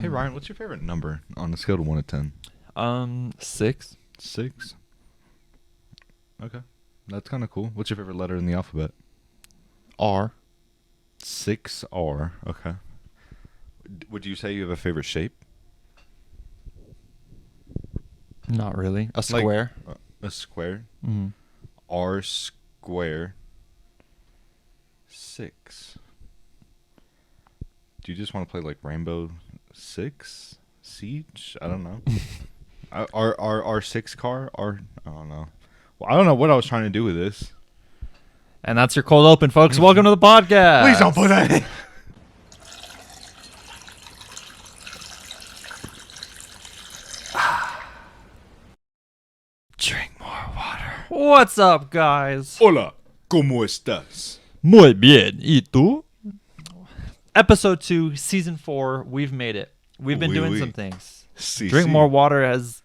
Ryan, what's your favorite number on a scale of 1 to 10? 6. 6. Okay, that's kind of cool. What's your favorite letter in the alphabet? R. 6R. Okay. Would you say you have a favorite shape? Not really. A square. A square. Mm-hmm. R square. 6. Do you just want to play like Rainbow Six Siege? I don't know. R 6 car. I don't know. Well, I don't know what I was trying to do with this. And that's your cold open, folks. Welcome to the podcast. Please don't put that in. Drink more water. What's up, guys? Hola, ¿cómo estás? Muy bien. ¿Y tú? Episode 2, Season 4. We've made it. We've been doing some things. Drink More Water has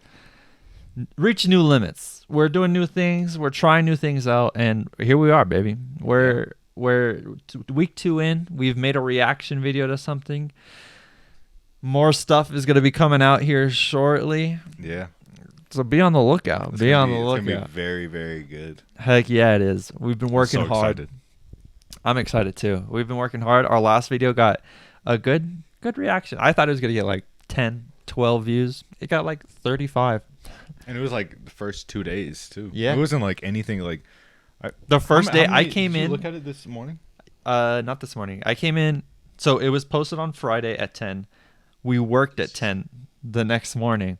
reached new limits. We're doing new things. We're trying new things out. And here we are, baby. We're week 2 in. We've made a reaction video to something. More stuff is going to be coming out here shortly. Yeah. So be on the lookout. It's be on the lookout. It's lookout. going to be very, very good. Heck yeah, it is. We've been working so hard. Excited. I'm excited too. We've been working hard. Our last video got a good reaction. I thought it was going to get like 10, 12 views. It got like 35. And it was like the first 2 days too. Yeah. It wasn't like anything like. The first day I came did you in. Look at it this morning. Not this morning. I came in. So it was posted on Friday at 10. We worked at 10 the next morning.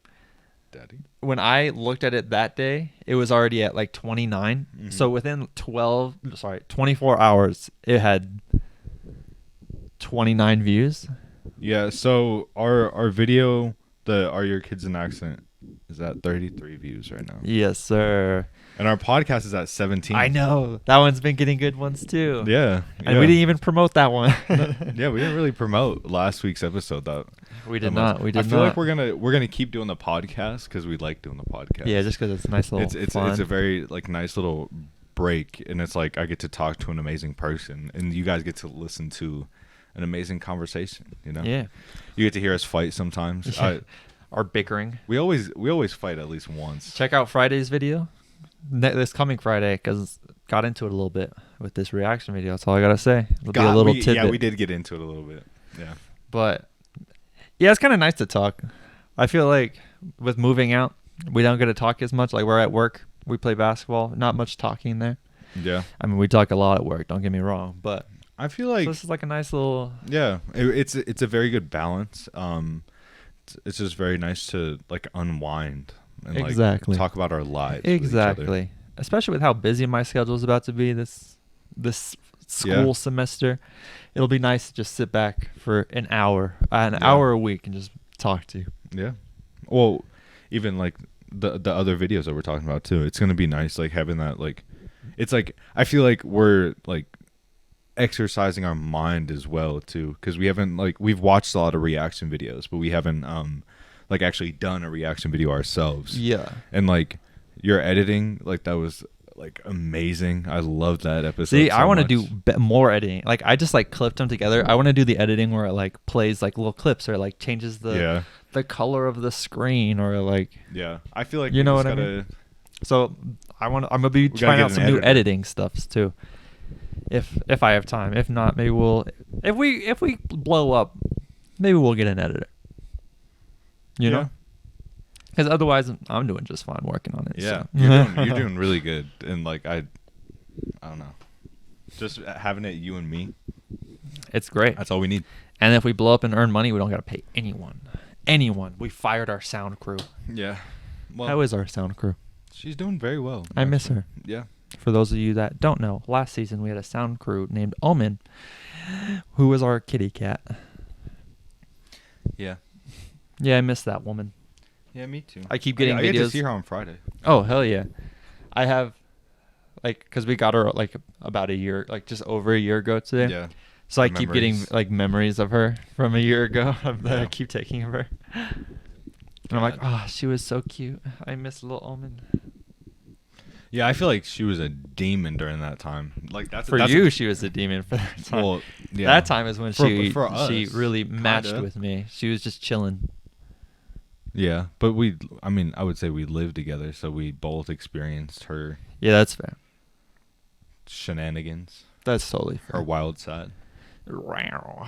Daddy. When I looked at it that day, it was already at like 29. Mm-hmm. So within 24 hours, it had 29 views. Yeah. So our video, Are Your Kids an Accident, is at 33 views right now. Yes, sir. And our podcast is at 17. I know. That one's been getting good ones too. Yeah. And we didn't even promote that one. Yeah, we didn't really promote last week's episode. We did not. I feel like we're gonna keep doing the podcast because we like doing the podcast. Yeah, just because it's a nice little fun. It's a very like nice little break, and it's like I get to talk to an amazing person, and you guys get to listen to an amazing conversation. You know. Yeah. You get to hear us fight sometimes. Our bickering. We always fight at least once. Check out Friday's video. This coming Friday, because got into it a little bit with this reaction video. That's all I gotta say. It'll be a little tidbit. Yeah, we did get into it a little bit. Yeah. But yeah, it's kind of nice to talk. I feel like with moving out, we don't get to talk as much. Like we're at work, we play basketball. Not much talking there. Yeah. I mean, we talk a lot at work. Don't get me wrong, but I feel like so this is like a nice little. Yeah, it's a very good balance. It's just very nice to like unwind and Exactly. like talk about our lives. with each Exactly. Especially with how busy my schedule is about to be this school semester. It'll be nice to just sit back for an hour a week and just talk to you. other. Yeah. Well, even like the other videos that we're talking about too. It's gonna be nice like having that like. It's like I feel like we're like exercising our mind as well too, because we've watched a lot of reaction videos, but we haven't like actually done a reaction video ourselves. Yeah. And like your editing, like that was like amazing. I loved that episode. See, so I want to much. do more editing. Like I just like clipped them together. I want to do the editing where it like plays like little clips or like changes the color of the screen or like. Yeah, I feel like you know what I mean. So I'm gonna be trying out some new editing stuffs too. If I have time. If not, maybe if we blow up, maybe we'll get an editor. You know? Because otherwise, I'm doing just fine working on it. Yeah, so. you're doing really good, and like I don't know, just having it you and me. It's great. That's all we need. And if we blow up and earn money, we don't got to pay anyone. We fired our sound crew. Yeah. Well, how is our sound crew? She's doing very well. I miss her. Yeah. For those of you that don't know, last season we had a sound crew named Omen, who was our kitty cat. Yeah. Yeah, I miss that woman. Yeah, me too. I keep getting videos. I get to see her on Friday. Oh, hell yeah. I have, like, because we got her, like, about a year, like, just over a year ago today. Yeah. So I keep getting, like, memories of her from a year ago that I keep taking of her. And I'm like, oh, she was so cute. I miss little Omen. Yeah, I feel like she was a demon during that time. Like that's she was a demon for that time. Well, yeah. That time is when she us, really matched kinda. with me. She was just chilling. Yeah, but I would say we lived together, so we both experienced her Yeah, that's fair. shenanigans, That's totally fair. her wild side. Wow.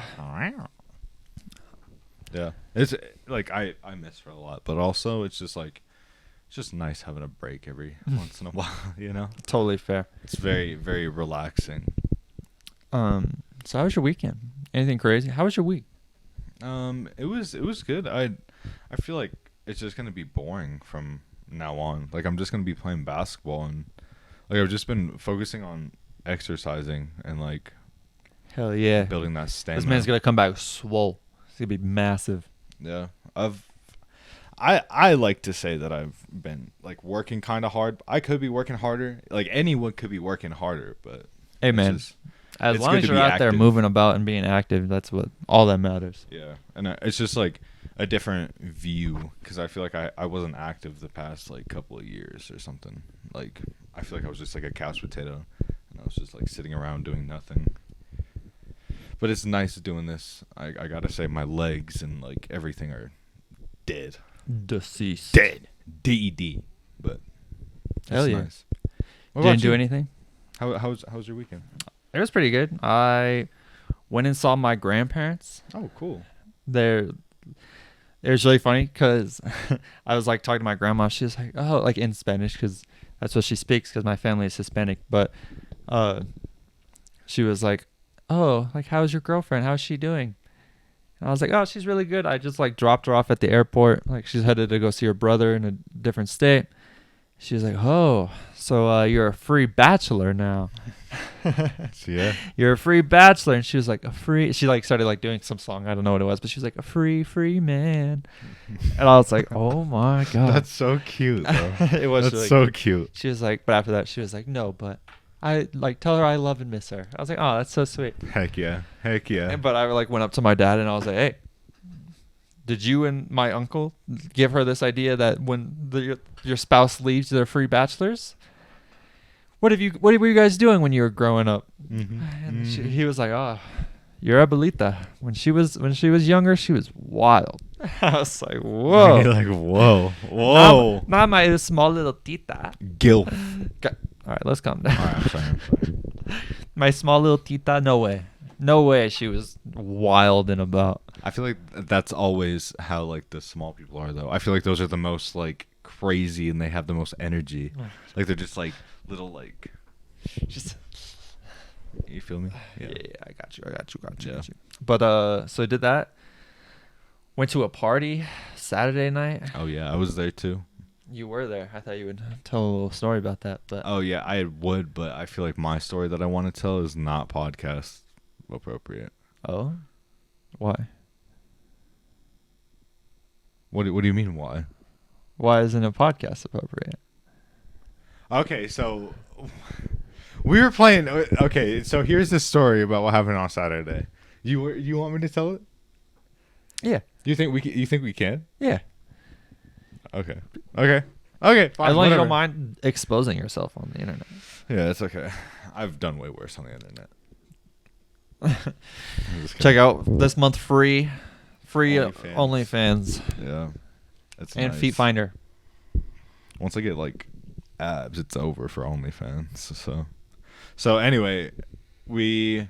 Yeah, it's like I miss her a lot, but also it's just like it's just nice having a break every once in a while, you know. Totally fair. It's very very relaxing. So how was your weekend? Anything crazy? How was your week? It was good. I feel like it's just gonna be boring from now on. Like I'm just gonna be playing basketball and like I've just been focusing on exercising and like Hell yeah. building that stamina. This man's gonna come back swole. It's gonna be massive. Yeah, I like to say that I've been like working kind of hard. I could be working harder. Like anyone could be working harder, but hey man, as long as you're out there moving about and being active, that's what all that matters. Yeah, and it's just like a different view because I feel like I wasn't active the past like couple of years or something. Like I feel like I was just like a couch potato, and I was just like sitting around doing nothing. But it's nice doing this. I gotta say my legs and like everything are dead. Deceased. Dead. DED. But hell yeah. Nice. Didn't do anything. How's your weekend? It was pretty good. I went and saw my grandparents. Oh, cool. It was really funny because I was like talking to my grandma. She was like, oh, like in Spanish because that's what she speaks because my family is Hispanic. But she was like, oh, like how's your girlfriend? How's she doing? And I was like, oh, she's really good. I just like dropped her off at the airport. Like she's headed to go see her brother in a different state. She was like, oh, so you're a free bachelor now. Yeah. You're a free bachelor. And she was like, she like started like doing some song. I don't know what it was, but she was like, a free man. And I was like, oh my God. That's so cute, though. It was That's really so cute. She was like, but after that, she was like, no, but I like tell her I love and miss her. I was like, oh, that's so sweet. Heck yeah. But I like went up to my dad and I was like, hey, did you and my uncle give her this idea that when your spouse leaves, they're free bachelors? What were you guys doing when you were growing up? Mm-hmm. And he was like, oh, your abuelita. When she was younger, she was wild. I was like, whoa. You're like, whoa. Not my small little tita. Gilf. All right, let's calm down. All right, I'm sorry. My small little tita, no way she was wild and about. I feel like that's always how like the small people are, though. I feel like those are the most like crazy and they have the most energy. Like they're just like little like just. You feel me? Yeah, I got you. But so I did that. Went to a party Saturday night. Oh yeah, I was there too. You were there. I thought you would tell a little story about that. But oh yeah, I would, but I feel like my story that I want to tell is not podcast appropriate. Oh, why? What do you mean why? Why isn't a podcast appropriate? Okay, so we were playing. Okay, so here's the story about what happened on Saturday. You want me to tell it? Yeah. You think we can? Yeah. Okay. Fine, as long as you whatever. don't mind exposing yourself on the internet. Yeah, it's okay. I've done way worse on the internet. Check out this month free OnlyFans. Yeah, that's and nice. Feet Finder. Once I get like abs, it's over for OnlyFans. So anyway, we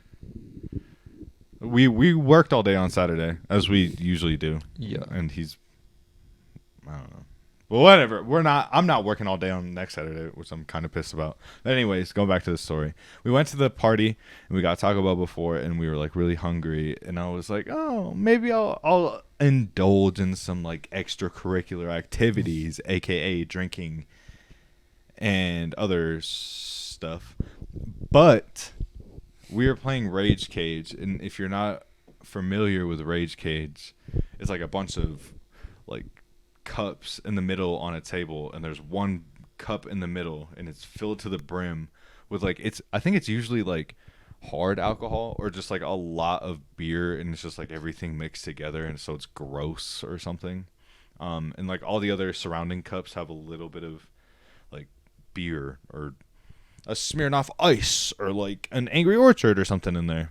worked all day on Saturday as we usually do. Yeah, and I don't know. But whatever. I'm not working all day on next Saturday, which I'm kind of pissed about. But anyways, going back to the story. We went to the party and we got Taco Bell before and we were like really hungry and I was like, "Oh, maybe I'll indulge in some like extracurricular activities, aka drinking and other stuff." But we were playing Rage Cage, and if you're not familiar with Rage Cage, it's like a bunch of like cups in the middle on a table, and there's one cup in the middle and it's filled to the brim with like I think it's usually like hard alcohol or just like a lot of beer, and it's just like everything mixed together, and so it's gross or something. And like all the other surrounding cups have a little bit of like beer or a Smirnoff Ice or like an Angry Orchard or something in there.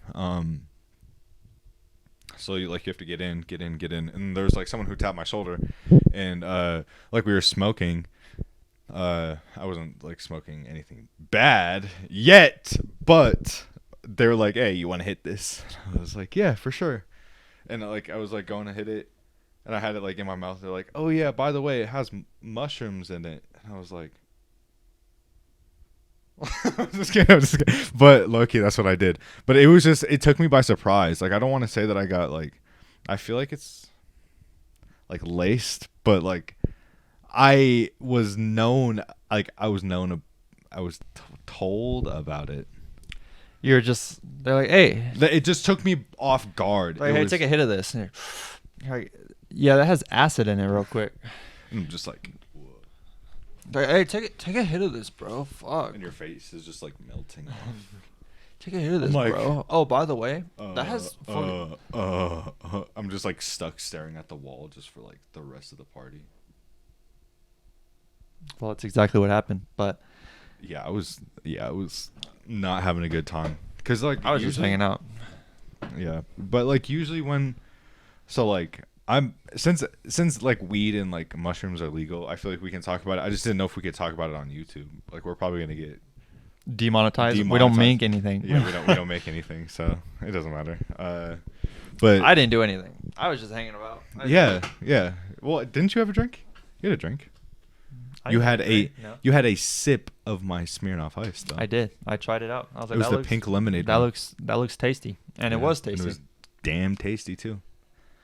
So you have to get in, and there's like someone who tapped my shoulder, and like we were smoking. I wasn't like smoking anything bad yet, but they were like, "Hey, you want to hit this?" I was like, "Yeah, for sure." And like I was like going to hit it, and I had it like in my mouth. They're like, "Oh yeah, by the way, it has mushrooms in it." And I was like, I'm just kidding. But low-key, that's what I did. But it took me by surprise. Like, I don't want to say that I got, like, I feel like it's, like, laced, but, like, I was told about it. They're like, hey. It just took me off guard. Like, hey, take a hit of this. And you're like, yeah, that has acid in it real quick. I'm just like, like, hey, take a hit of this, bro. Fuck. And your face is just like melting off. Take a hit of this, like, bro. Oh, by the way, that has. I'm just like stuck staring at the wall just for like the rest of the party. Well, that's exactly what happened. But I was not having a good time because like I was just hanging out. Yeah, but like usually since like weed and like mushrooms are legal, I feel like we can talk about it. I just didn't know if we could talk about it on YouTube. Like we're probably gonna get demonetized. We don't make anything. Yeah, we don't make anything, so it doesn't matter. But I didn't do anything. I was just hanging about. Yeah. Well, didn't you have a drink? You had a drink. You had a sip of my Smirnoff Ice, though. I did. I tried it out. I was like, it was the pink lemonade. That looks tasty, and it was tasty. And it was damn tasty too.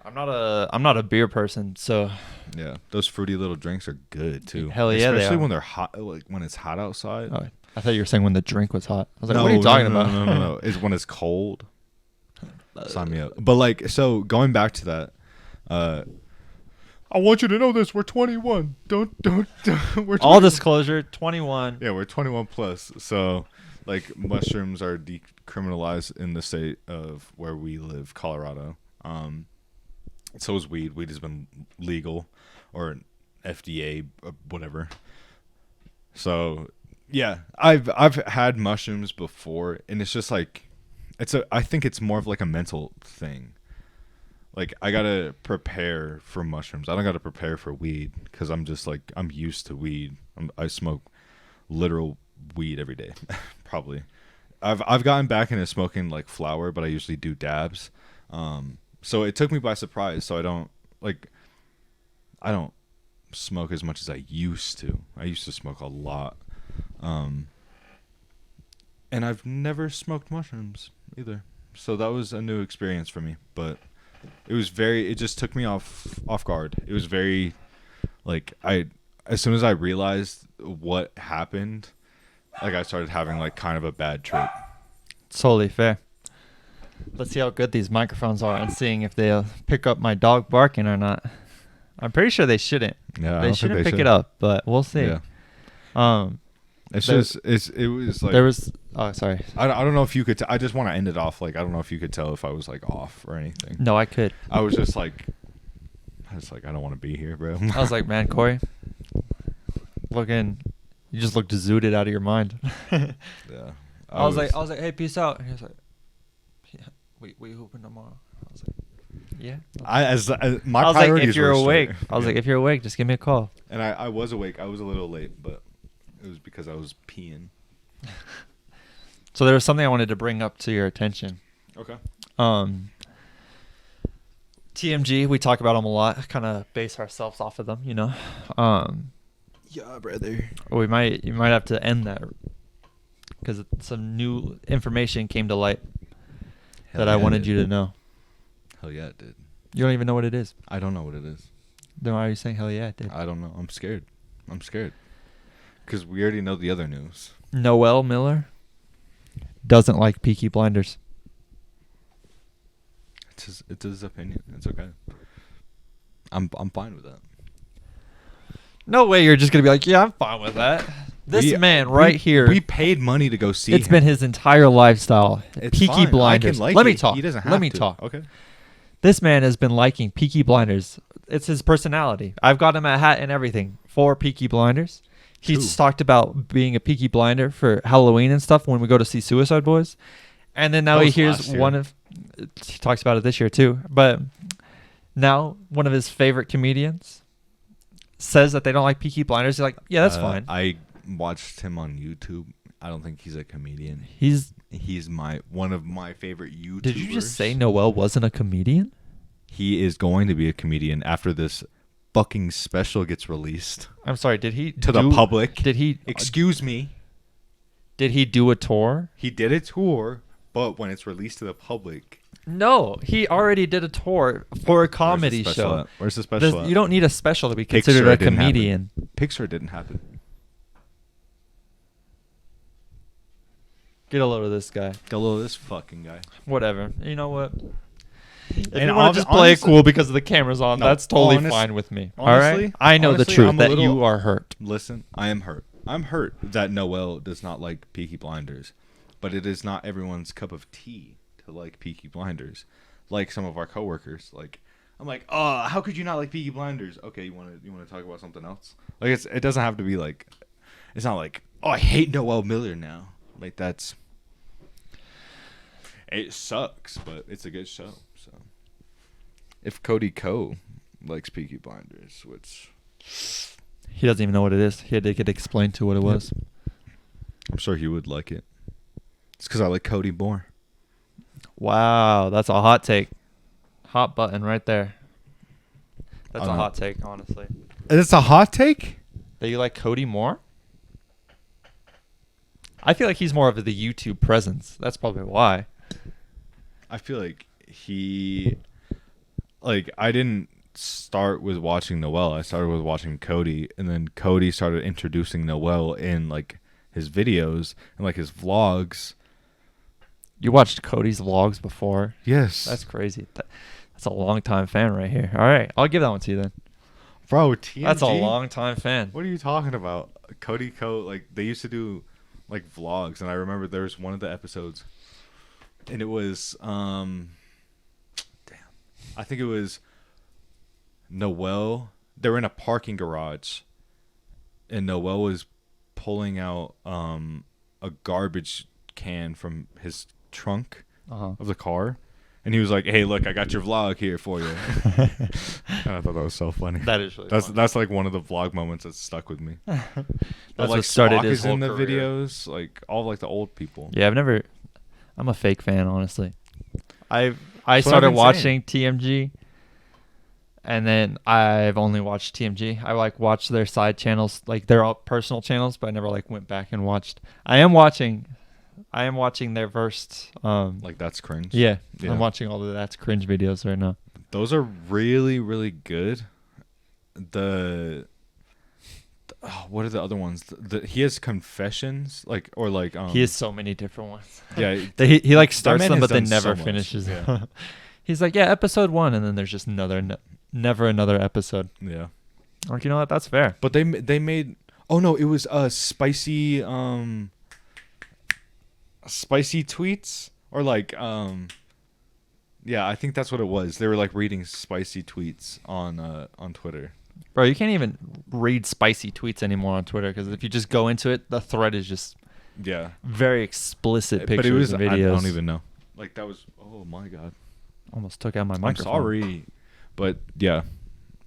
I'm not a beer person, so yeah, those fruity little drinks are good too. Hell yeah, especially when they're hot, like when it's hot outside. Oh, I thought you were saying when the drink was hot. I was like, what are you talking about? No. It's when it's cold. Sign me up. But like, so going back to that, I want you to know this. We're 21. Don't. We're 21. All disclosure, 21. Yeah, we're 21 plus. So, like, mushrooms are decriminalized in the state of where we live, Colorado. So is weed. Weed has been legal, or FDA, or whatever. So, yeah, I've had mushrooms before, and it's just like, I think it's more of like a mental thing. Like, I gotta prepare for mushrooms. I don't gotta prepare for weed because I'm just like, I'm used to weed. I smoke literal weed every day, probably. I've gotten back into smoking like flower, but I usually do dabs. So it took me by surprise. So I don't smoke as much as I used to. I used to smoke a lot. And I've never smoked mushrooms either. So that was a new experience for me, but it just took me off guard. It was very, like, as soon as I realized what happened, like, I started having like kind of a bad trip. Totally fair. Let's see how good these microphones are and seeing if they'll pick up my dog barking or not. I'm pretty sure they shouldn't. Yeah, they shouldn't pick it up, but we'll see. Yeah. It was like, there was. Oh, sorry. I don't know if you could. I just want to end it off. Like, I don't know if you could tell if I was like off or anything. No, I could. I was like, I don't want to be here, bro. I was like, man, Corey, you just looked zooted out of your mind. Yeah. I was like, hey, peace out. And he was like, yeah, we hooping tomorrow. I was like, yeah. My priorities like, if you're were awake, straight. I was like, if you're awake, just give me a call. And I was awake. I was a little late, but it was because I was peeing. So there was something I wanted to bring up to your attention. Okay. TMG, we talk about them a lot. Kind of base ourselves off of them, you know. Yeah, brother. You might have to end that because some new information came to light that I wanted you to know. Hell yeah, it did. You don't even know what it is. I don't know what it is. Then why are you saying hell yeah, it did? I don't know. I'm scared. Because we already know the other news. Noel Miller doesn't like Peaky Blinders. It's his opinion. It's okay. I'm fine with that. No way you're just going to be like, yeah, I'm fine with that. This man right here. We paid money to go see him. It's been his entire lifestyle. It's Peaky fine. Blinders. Let me talk. He doesn't have Let me to. talk. Okay. This man has been liking Peaky Blinders. It's his personality. I've got him a hat and everything for Peaky Blinders. He's talked about being a Peaky Blinder for Halloween and stuff when we go to see Suicide Boys. And then now he hears he talks about it this year too. But now one of his favorite comedians says that they don't like Peaky Blinders. He's like, yeah, that's fine. I watched him on YouTube. I don't think he's a comedian. He's one of my favorite YouTubers. Did you just say Noel wasn't a comedian? He is going to be a comedian after this fucking special gets released. I'm sorry, did he to the public? Did he Excuse me. Did he do a tour? He did a tour, but when it's released to the public. No, he already did a tour for a comedy show. Where's the special? You don't need a special to be considered a comedian. Pixar didn't happen. Get a load of this guy. Get a load of this fucking guy. Whatever. You know what? If and you want to just play it cool because the camera's on, that's totally fine with me. Honestly, all right? I know the truth that you are hurt. Listen, I am hurt. I'm hurt that Noel does not like Peaky Blinders, but it is not everyone's cup of tea to like Peaky Blinders. Like some of our coworkers, I'm like, oh, how could you not like Peaky Blinders? Okay, you want to talk about something else? Like it doesn't have to be like, it's not like, oh, I hate Noel Miller now. Like it sucks, but it's a good show. So if Cody Ko likes Peaky Blinders, which he doesn't even know what it is, he had to get explained to what it was. I'm sure he would like it. It's because I like Cody more. Wow, that's a hot take. Hot button right there. That's a hot take, honestly. It's a hot take? That you like Cody more? I feel like he's more of the YouTube presence. That's probably why. I feel like I didn't start with watching Noel. I started with watching Cody, and then Cody started introducing Noel in his videos and his vlogs. You watched Cody's vlogs before? Yes. That's crazy. That's a long time fan right here. All right, I'll give that one to you then. Bro, TMG? That's a long time fan. What are you talking about? Cody Ko, they used to do vlogs, and I remember there was one of the episodes, and it was I think it was Noel. They were in a parking garage, and Noel was pulling out a garbage can from his trunk of the car, and he was like, "Hey, look, I got your vlog here for you." And I thought that was so funny. That is really funny. That's one of the vlog moments that stuck with me. That's what started Spock his is whole in the career. videos, all the old people. Yeah, I'm a fake fan, honestly. I started watching TMG, and then I've only watched TMG. I watched their side channels, their all personal channels, but I never went back and watched. I am watching their first. That's cringe. Yeah, I'm watching all of That's Cringe videos right now. Those are really, really good. What are the other ones? He has confessions, he has so many different ones. Yeah, he starts them, but then never so finishes. Yeah. He's like, yeah, episode 1, and then there's just never another episode. Yeah. You know what? That's fair. But they made. Oh no, it was spicy tweets or yeah, I think that's what it was. They were reading spicy tweets on Twitter. Bro, you can't even read spicy tweets anymore on Twitter because if you just go into it, the thread is just very explicit pictures and videos. I don't even know. That was, oh my god. Almost took out my microphone. I'm sorry, but yeah,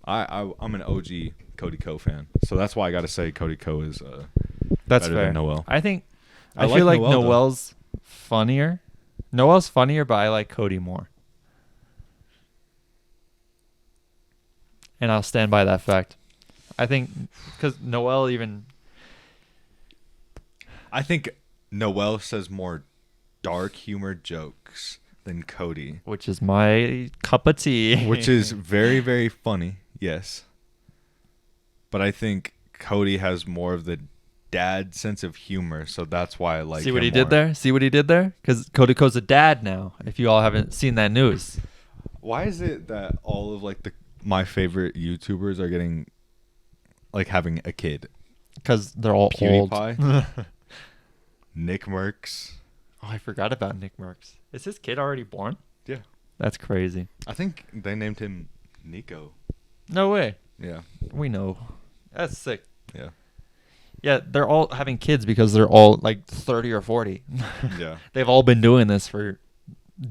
I'm an OG Cody Ko fan, so that's why I got to say Cody Ko is that's better fair. than Noel. I feel like Noel's funnier. Noel's funnier, but I like Cody more. And I'll stand by that fact. I think because Noel I think Noel says more dark humor jokes than Cody. Which is my cup of tea. Which is very, very funny, yes. But I think Cody has more of the dad sense of humor, so that's why I like him. See what he did there? See what he did there? Because Cody Ko's a dad now, if you all haven't seen that news. Why is it that all of my favorite YouTubers are getting having a kid? Because they're all PewDiePie, old. Nick Merckx. Oh, I forgot about Nick Merckx. Is his kid already born? Yeah. That's crazy. I think they named him Nico. No way. Yeah. We know. That's sick. Yeah. Yeah, they're all having kids because they're all like 30 or 40. Yeah. They've all been doing this for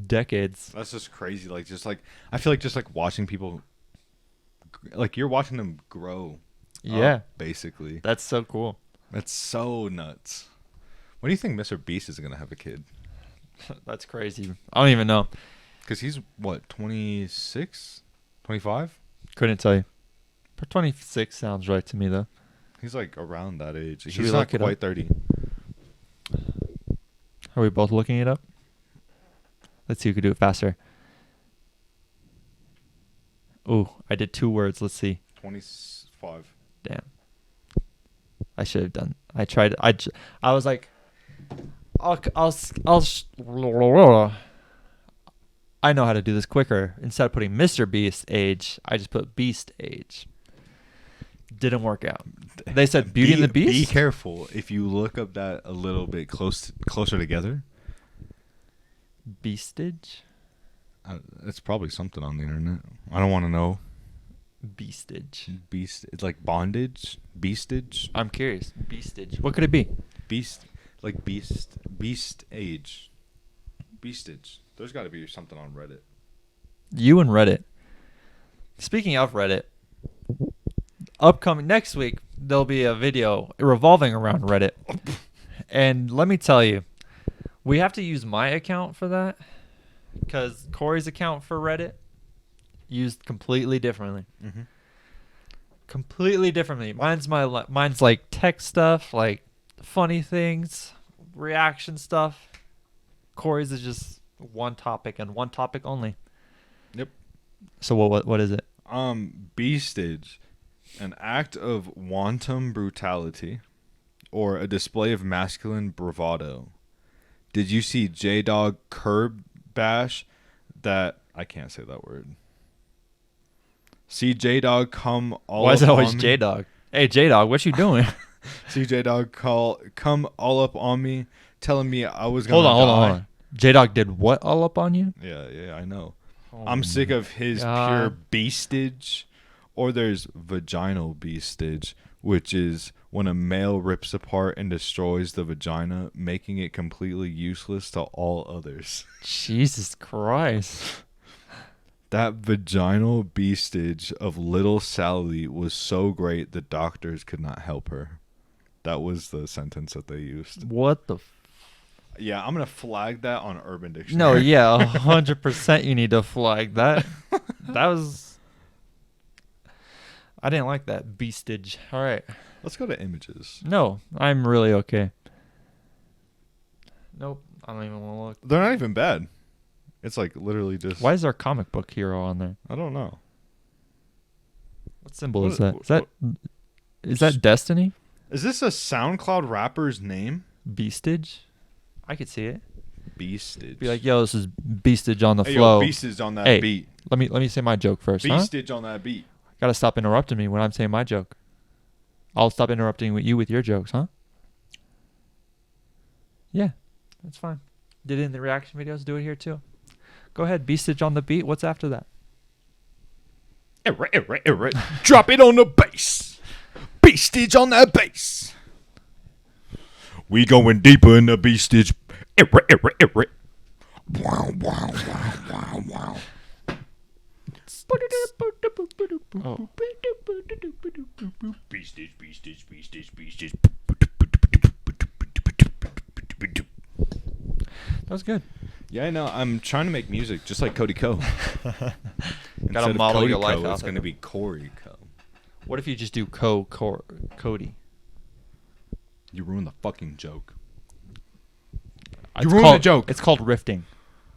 decades. That's just crazy. Like, just like, I feel like just like watching people, like you're watching them grow. Yeah. Up, basically. That's so cool. That's so nuts. When do you think Mr. Beast is going to have a kid? That's crazy. I don't even know. Because he's, what, 26? 25? Couldn't tell you. 26 sounds right to me, though. He's like around that age. Should He's we not look it quite up? 30. Are we both looking it up? Let's see who could do it faster. Ooh, I did 2 words. Let's see. 25. Damn. I should have done. I tried. I was like, I know how to do this quicker. Instead of putting Mr. Beast age, I just put Beast age. Didn't work out. They said Beauty and the Beast. Be careful if you look up that a little bit closer together. Beastage? It's probably something on the internet. I don't want to know. Beastage. Beast. It's like bondage. Beastage. I'm curious. Beastage. What could it be? Beast. Like beast. Beast age. Beastage. There's got to be something on Reddit. You and Reddit. Speaking of Reddit, upcoming next week, there'll be a video revolving around Reddit. And let me tell you, we have to use my account for that because Corey's account for Reddit used completely differently. Mm-hmm. Completely differently. Mine's like tech stuff, like funny things, reaction stuff. Corey's is just one topic and one topic only. Yep. So what is it? Beastage, an act of wanton brutality, or a display of masculine bravado. Did you see J-Dog curb bash that? I can't say that word. See J-Dog come all Why is it up always on me? J-Dog? Hey, J-Dog, what you doing? See J-Dog come all up on me, telling me I was going to die. Hold on. J-Dog did what all up on you? Yeah, I know. Oh I'm sick of his God. pure beastage. Or there's vaginal beastage, which is when a male rips apart and destroys the vagina, making it completely useless to all others. Jesus Christ. That vaginal beastage of little Sally was so great the doctors could not help her. That was the sentence that they used. What the Yeah, I'm going to flag that on Urban Dictionary. No, yeah, 100% you need to flag that. That was... I didn't like that beastage. All right. Let's go to images. No, I'm really okay. Nope, I don't even want to look. They're not even bad. It's like literally just... Why is there a comic book hero on there? I don't know. What symbol is that? Is that Destiny? Is this a SoundCloud rapper's name? Beastage? I could see it. Beastage. Be like, yo, this is Beastage on the Hey, flow. yo, Beastage on that Hey, beat. Let me say my joke first. Beastage on that beat. Gotta stop interrupting me when I'm saying my joke. I'll stop interrupting you with your jokes, huh? Yeah, that's fine. Did it in the reaction videos. Do it here too. Go ahead, Beastage on the beat. What's after that? Drop it on the bass. Beastage on that bass. We going deeper in the beastage. Wow, wow, wow, wow, wow. Oh. Beastage. That was good. Yeah, I know. I'm trying to make music just like Cody Co. Gotta model your life out. It's going to be Corey Co. What if you just do Cody? You ruined the fucking joke. It's ruined called, the joke. It's called rifting.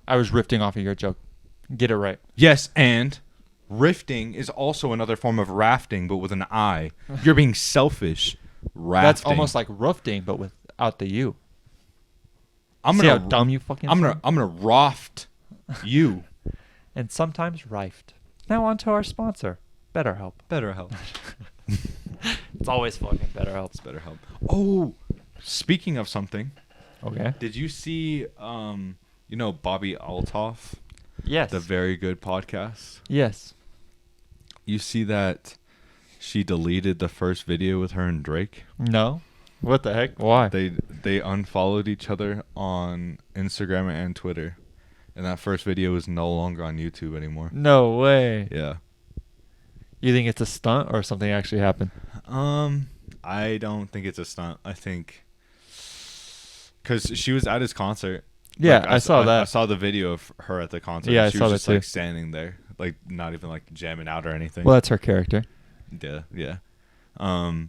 I was rifting off of your joke. Get it right. Yes, and rifting is also another form of rafting, but with an I. You're being selfish. Rafting. That's almost like roofing, but without the U. I'm See gonna how dumb you fucking I'm sound? gonna raft you. And sometimes rifed. Now on to our sponsor, BetterHelp. BetterHelp. It's always fucking BetterHelp. It's BetterHelp. Oh, speaking of something, Okay. did you see Bobby Altoff, Yes. the Very Good podcast? Yes. You see that she deleted the first video with her and Drake? No. What the heck? Why? They unfollowed each other on Instagram and Twitter, and that first video is no longer on YouTube anymore. No way. Yeah. You think it's a stunt or something actually happened? I don't think it's a stunt. I think because she was at his concert. Yeah, Like, I saw that. I saw the video of her at the concert. Yeah, she I saw was that just too. like standing there, like not even like jamming out or anything. Well, that's her character. Yeah, yeah. I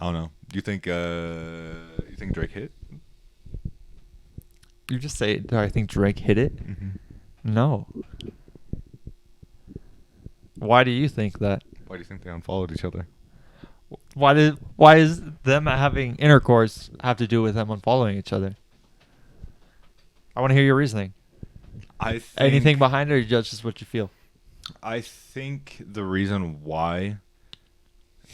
don't know. Do you think Drake hit? You just say, do I think Drake hit it? Mm-hmm. No. Why do you think that? Why do you think they unfollowed each other? Why is them having intercourse have to do with them unfollowing each other? I want to hear your reasoning. I think, Anything behind it, or just what you feel? I think the reason why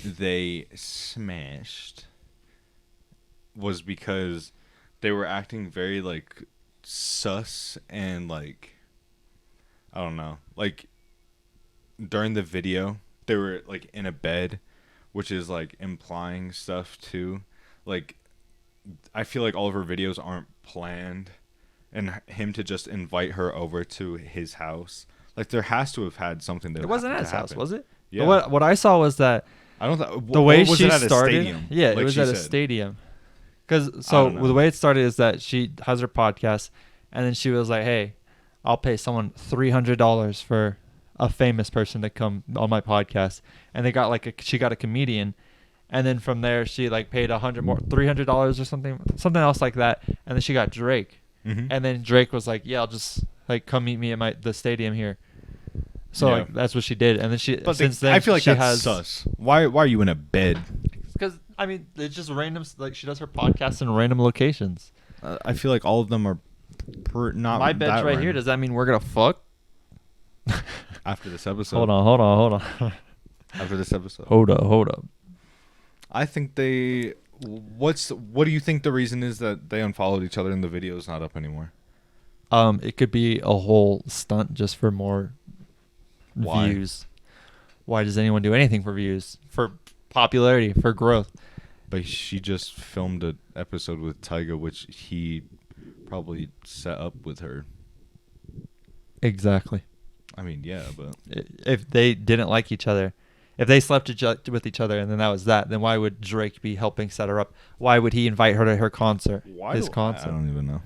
they smashed was because they were acting very like sus and like I don't know, like during the video they were like in a bed, which is like implying stuff too. Like I feel like all of her videos aren't planned, and him to just invite her over to his house, like there has to have had something that It wasn't at his house, was it? Yeah. What I saw was that I don't know. the way was she it at started. A stadium, yeah, like it was she at a said? stadium. Because the way it started is that she has her podcast, and then she was like, "Hey, I'll pay someone $300 for a famous person to come on my podcast," and they got she got a comedian, and then from there she like paid $300 or something else like that, and then she got Drake, and then Drake was like, "Yeah, I'll just like come meet me at the stadium here." So Yeah. like that's what she did, and then then I feel like she that's has sus. Why are you in a bed? because I mean it's just random. Like she does her podcast in random locations. I feel like all of them are not. My bed's that right here. random. Does that mean we're gonna fuck? After this episode. Hold on. After this episode. Hold up. I think they. What do you think the reason is that they unfollowed each other and the video is not up anymore? It could be a whole stunt just for more Why? views. Why does anyone do anything for views? For popularity, for growth. But she just filmed an episode with Tyga, which he probably set up with her. Exactly. I mean, yeah, but If they didn't like each other, if they slept with each other and then that was that, then why would Drake be helping set her up? Why would he invite her to her concert? His concert. I don't even know.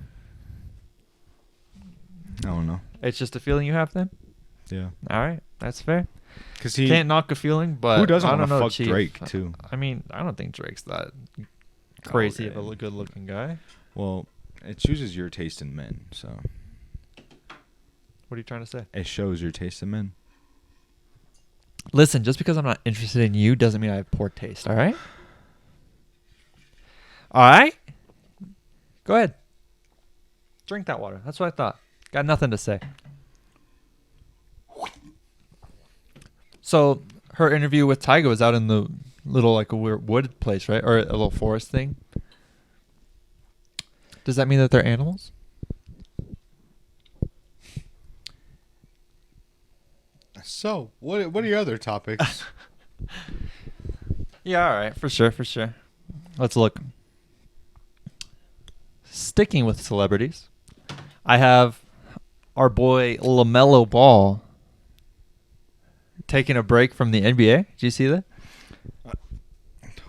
I don't know. It's just a feeling you have then? Yeah. All right. That's fair. Because he Can't knock a feeling, but who doesn't I want don't to know, fuck Chief. Drake too? I mean, I don't think Drake's that crazy Okay. of a good-looking guy. Well, it chooses your taste in men, so What are you trying to say? it shows your taste in men. Listen, just because I'm not interested in you doesn't mean I have poor taste, all right? All right? Go ahead. Drink that water. That's what I thought. Got nothing to say. So, her interview with Tyga was out in the little, like, a weird wood place, right? Or a little forest thing. Does that mean that they're animals? So, what are your other topics? Yeah, all right. For sure. Let's look. Sticking with celebrities, I have our boy LaMelo Ball taking a break from the NBA. Did you see that?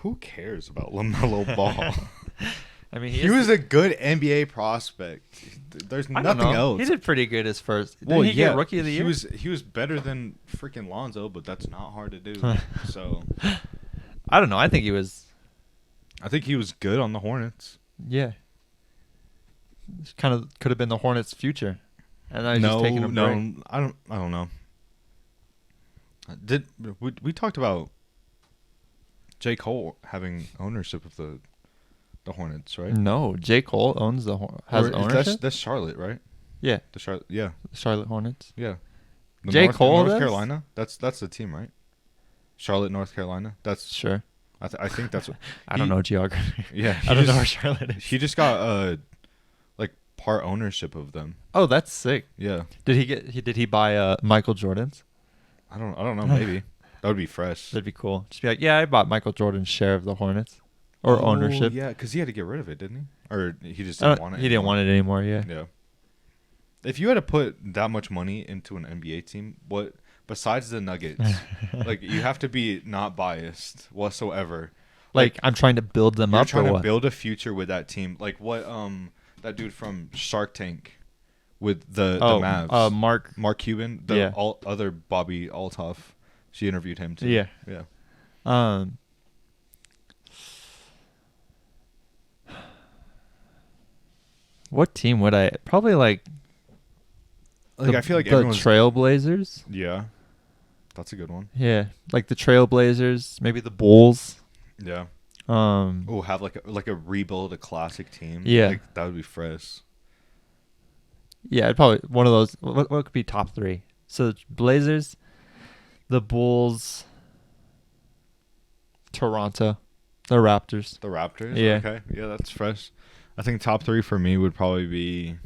Who cares about LaMelo Ball? I mean, he was a good NBA prospect. There's I don't nothing know. else. He did pretty good his first. Well, Didn't he get Rookie of the Year? He was better than freaking Lonzo, but that's not hard to do. So I don't know. I think he was. I think he was good on the Hornets. Yeah. Kind of could have been the Hornets' future, and now he's just taking a break. I don't know. Did we talked about J. Cole having ownership of the Hornets, right? No, J. Cole owns ownership. That's Charlotte, right? Yeah, Yeah. Charlotte Hornets. Yeah. J. Cole North does? Carolina. That's the team, right? Charlotte, North Carolina. That's Sure. I think that's what I don't know geography. Yeah. I don't know where Charlotte is. He just got like part ownership of them. Oh, that's sick. Yeah. Did he buy Michael Jordan's? I don't know, maybe. That would be fresh. That'd be cool. Just be like, yeah, I bought Michael Jordan's share of the Hornets. or ownership. Yeah, because he had to get rid of it, didn't he? Or he just didn't want it. He didn't want it anymore. Yeah. Yeah. If you had to put that much money into an NBA team, what besides the Nuggets, like you have to be not biased whatsoever. Like I'm trying to build them up. You're trying to build a future with that team. Like what that dude from Shark Tank with the Mavs. Mark Cuban, the other Bobby Altoff. She interviewed him too. Yeah. Yeah. What team would I probably like? I feel like the Trailblazers. Yeah, that's a good one. Yeah, like the Trailblazers, maybe the Bulls. Yeah. Have like a rebuild a classic team. Yeah, like, that would be fresh. Yeah, it'd probably one of those. What could be top three? So the Blazers, the Bulls, Toronto, the Raptors. The Raptors. Yeah. Okay. Yeah, that's fresh. I think top three for me would probably be.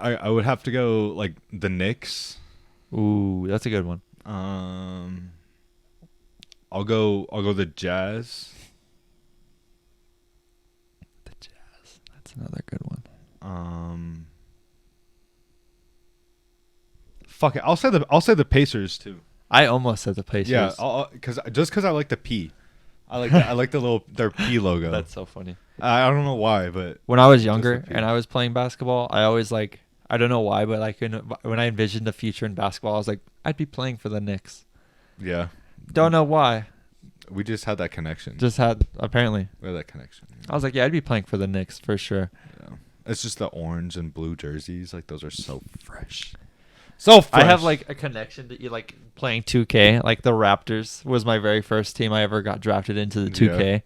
I would have to go like the Knicks. Ooh, that's a good one. I'll go the Jazz. The Jazz. That's another good one. Fuck it. I'll say the Pacers too. I almost said the Pacers. Yeah, because I like the P. I like their P logo. That's so funny. I don't know why, but when I was younger and I was playing basketball, I always I don't know why, but when I envisioned the future in basketball, I was like, I'd be playing for the Knicks. Yeah. Don't know why. We just had that connection. Apparently. We had that connection. Yeah. I was like, yeah, I'd be playing for the Knicks for sure. Yeah. It's just the orange and blue jerseys. Like, those are so fresh. So fresh. I have, a connection to you, playing 2K. Like, the Raptors was my very first team I ever got drafted into the 2K. Yeah.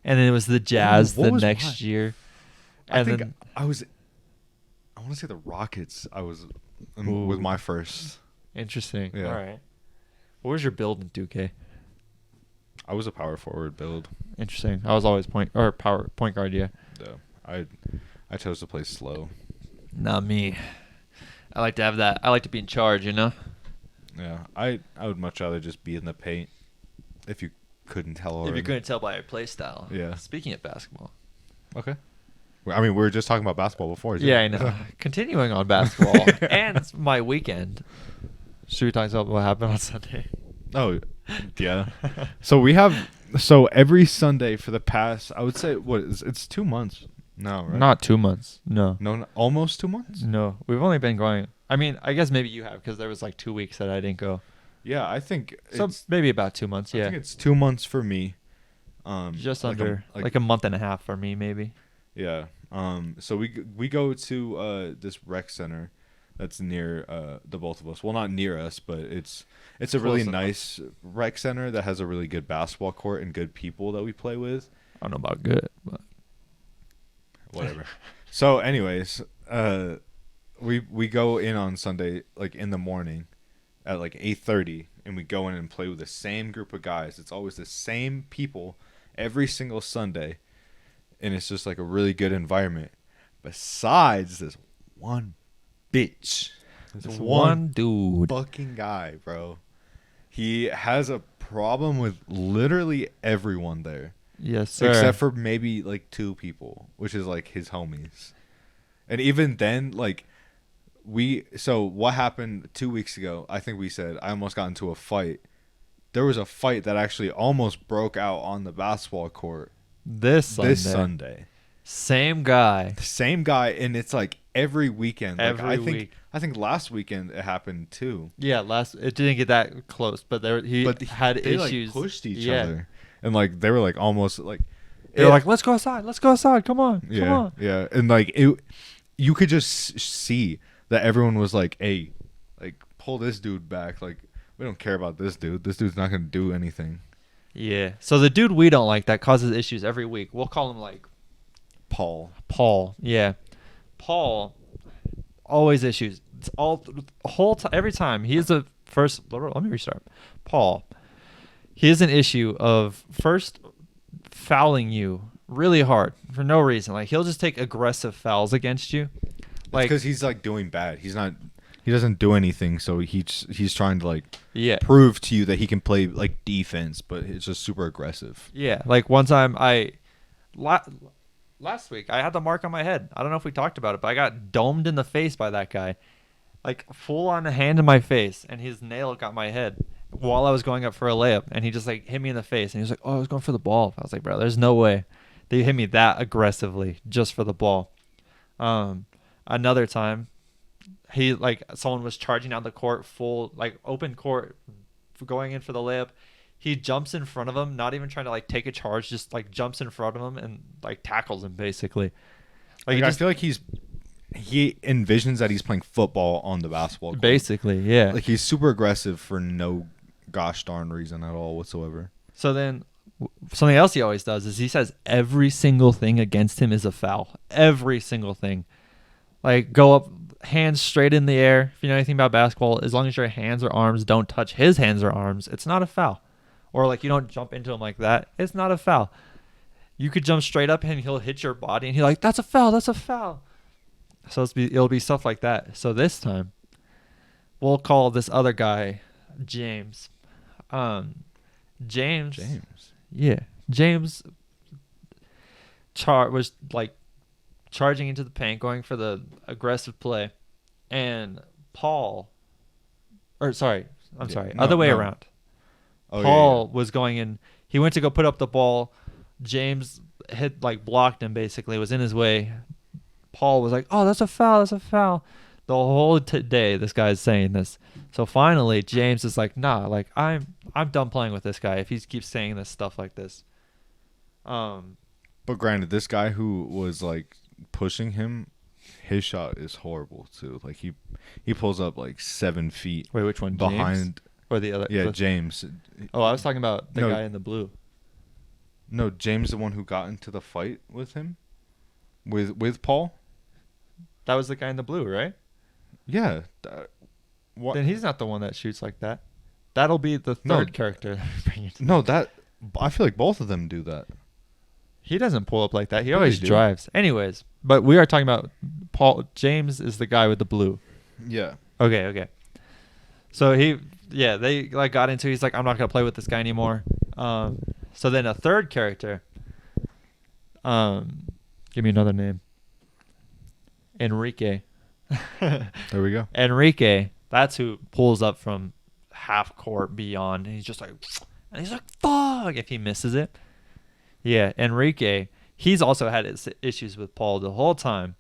And then it was the Jazz the next year. And I want to say the Rockets. I was with my first. Interesting. Yeah. All right. What was your build in 2K? I was a power forward build. Interesting. I was always point guard. Yeah. Yeah. I chose to play slow. Not me. I like to have that. I like to be in charge. You know. Yeah. I would much rather just be in the paint. If you couldn't tell already. If you couldn't tell by your play style. Yeah. Speaking of basketball. Okay. I mean, we were just talking about basketball before. Yeah, I know. Continuing on basketball and my weekend. Should we talk about what happened on Sunday? Oh, yeah. So every Sunday for the past, I would say, it's 2 months now, right? Not 2 months. No, almost 2 months? No, we've only been going. I mean, I guess maybe you have because there was 2 weeks that I didn't go. Yeah, I think so. Maybe about 2 months. Yeah, I think it's 2 months for me. Just under a month and a half for me, maybe. Yeah. So we go to this rec center that's near the both of us. Well, not near us, but it's a really nice rec center that has a really good basketball court and good people that we play with. I don't know about good, but whatever. So, anyways, we go in on Sunday in the morning at 8:30, and we go in and play with the same group of guys. It's always the same people every single Sunday. And it's just a really good environment. Besides this one bitch. This one dude. Fucking guy, bro. He has a problem with literally everyone there. Yes, sir. Except for maybe 2 people, which is his homies. And even then, so what happened 2 weeks ago, I think we said I almost got into a fight. There was a fight that actually almost broke out on the basketball court. This Sunday. Same guy, and it's every weekend. Every week. I think last weekend it happened too. Yeah, it didn't get that close, but he had issues. They pushed each other, and they were almost they were let's go outside, come on, yeah, come on. Yeah, and you could just see that everyone was hey, pull this dude back. We don't care about this dude. This dude's not gonna do anything. Yeah. So the dude we don't like that causes issues every week. We'll call him Paul. Paul. Yeah. Paul. Always issues. It's all whole time. Every time he is the first. Let me restart. Paul. He has an issue of first fouling you really hard for no reason. He'll just take aggressive fouls against you. Because he's doing bad. He's not He doesn't do anything, so he's trying to like Yeah. prove to you that he can play like defense, but it's just super aggressive. Yeah. Like one time last week I had the mark on my head. I don't know if we talked about it, but I got domed in the face by that guy. Like full on hand in my face, and his nail got my head while I was going up for a layup, and he just like hit me in the face, and he was like, "Oh, I was going for the ball." I was like, "Bro, there's no way they hit me that aggressively just for the ball." Another time, someone was charging down the court, full like open court, going in for the layup. He jumps in front of him, not even trying to like take a charge, just like jumps in front of him and like tackles him basically. Like I feel like he envisions that he's playing football on the basketball court. Basically, yeah. Like he's super aggressive for no gosh darn reason at all whatsoever. So then something else he always does is he says every single thing against him is a foul. Every single thing. Like go up, hands straight in the air. If you know anything about basketball, as long as your hands or arms don't touch his hands or arms, it's not a foul. Or like you don't jump into him like that, it's not a foul. You could jump straight up and he'll hit your body and he's like, "That's a foul, that's a foul." So it'll be stuff like that. So this time, we'll call this other guy James. James. Yeah. James was like charging into the paint, going for the aggressive play. And Paul, other way around. Oh, Paul was going in. He went to go put up the ball. James blocked him basically, was in his way. Paul was like, "Oh, that's a foul, that's a foul." The whole day this guy is saying this. So finally James is like, "Nah, like I'm done playing with this guy if he keeps saying this stuff like this." But granted, this guy who was like pushing him, his shot is horrible too. Like he pulls up like 7 feet. Wait, which one? Behind James? Or the other? Yeah, James. Oh, I was talking about the guy in the blue. No, James, the one who got into the fight with him, with Paul. That was the guy in the blue, right? Yeah. What? Then he's not the one that shoots like that. That'll be the third character. I feel like both of them do that. He doesn't pull up like that. He always drives. Anyways, but we are talking about Paul. James is the guy with the blue. Yeah. Okay. So they like got into. He's like, "I'm not gonna play with this guy anymore." So then a third character. Give me another name. Enrique. There we go. Enrique. That's who pulls up from half court beyond. And he's just like, "Fuck!" if he misses it. Yeah, Enrique. He's also had issues with Paul the whole time.